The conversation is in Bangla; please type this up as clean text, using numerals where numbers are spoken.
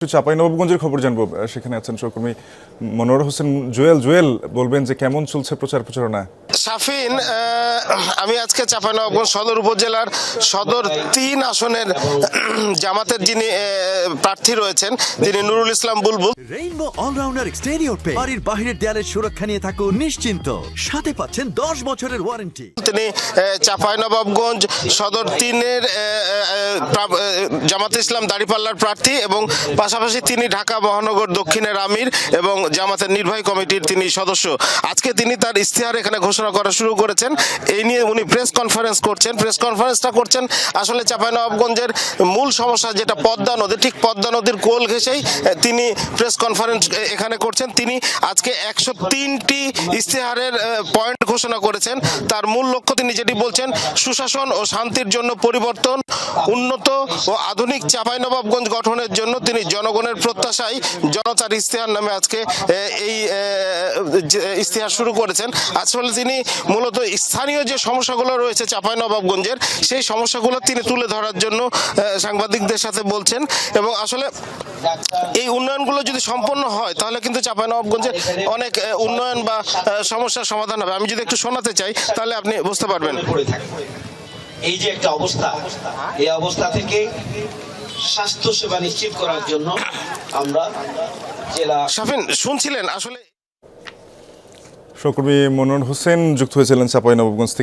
চাঁপাইনবাবগঞ্জের খবর জানবো, সেখানে আছেন সহকর্মী মনোয়ার হোসেন জুয়েল। জুয়েল, বলবেন যে কেমন চলছে প্রচার প্রচারণা? শাফিন, আমি আজকে চাঁপাইনবাবগঞ্জ সদর উপজেলার সদর ৩ আসনের জামাতের যিনি প্রার্থী রয়েছেন তিনি নুরুল ইসলাম বুলবুল। রেইনবো অলরাউন্ডার এক্সটেরিয়র পেইন্ট বাড়ির বাহিরের দেয়ালের সুরক্ষা নিয়ে থাকুন নিশ্চিন্ত, সাথে পাচ্ছেন 10 বছরের ওয়ারেন্টি। তিনি চাঁপাইনবাবগঞ্জ সদর ৩-এর জামাতে ইসলাম দাঁড়িপাল্লার প্রার্থী এবং পাশাপাশি তিনি ঢাকা মহানগর দক্ষিণের আমির এবং জামাতের নির্বাহী কমিটির তিনি সদস্য। আজকে তিনি তার ইশতেহার এখানে ঘোষণা করা শুরু করেছেন। এই নিয়ে উনি প্রেস কনফারেন্স করছেন। প্রেস কনফারেন্সটা করছেন আসলে চাঁপাইনবাবগঞ্জের মূল সমস্যা যেটা পদ্মা নদী, ঠিক পদ্মা নদীর কোল ঘেঁষেই তিনি প্রেস কনফারেন্স এখানে করছেন। তিনি আজকে 103টি ইশতেহারের পয়েন্ট ঘোষণা করেছেন। তার মূল লক্ষ্য তিনি যেটি বলছেন, সুশাসন ও শান্তির জন্য পরিবর্তন, উন্নত ও আধুনিক চাঁপাইনবাবগঞ্জ গঠনের জন্য তিনি জনগণের প্রত্যাশায় জনতার ইশতেহার নামে আজকে এই ইশতেহার শুরু করেছেন। আসলে তিনি মূলত স্থানীয় যে সমস্যাগুলো রয়েছে চাঁপাইনবাবগঞ্জের, সেই সমস্যাগুলো তিনি তুলে ধরার জন্য সাংবাদিকদের সাথে বলছেন। এবং আসলে এই উন্নয়নগুলো যদি সম্পন্ন হয় তাহলে কিন্তু চাঁপাইনবাবগঞ্জে অনেক উন্নয়ন বা সমস্যার সমাধান হবে। আমি যদি একটু শোনাতে চাই তাহলে আপনি বুঝতে পারবেন। এই যে একটা অবস্থা, এই অবস্থা থেকে স্বাস্থ্য সেবা নিশ্চিত করার জন্য আমরা জেলা। শাফিন, শুনছিলেন আসলে সহকর্মী মনোয়ার হোসেন যুক্ত হয়েছিলেন চাঁপাইনবাবগঞ্জ থেকে।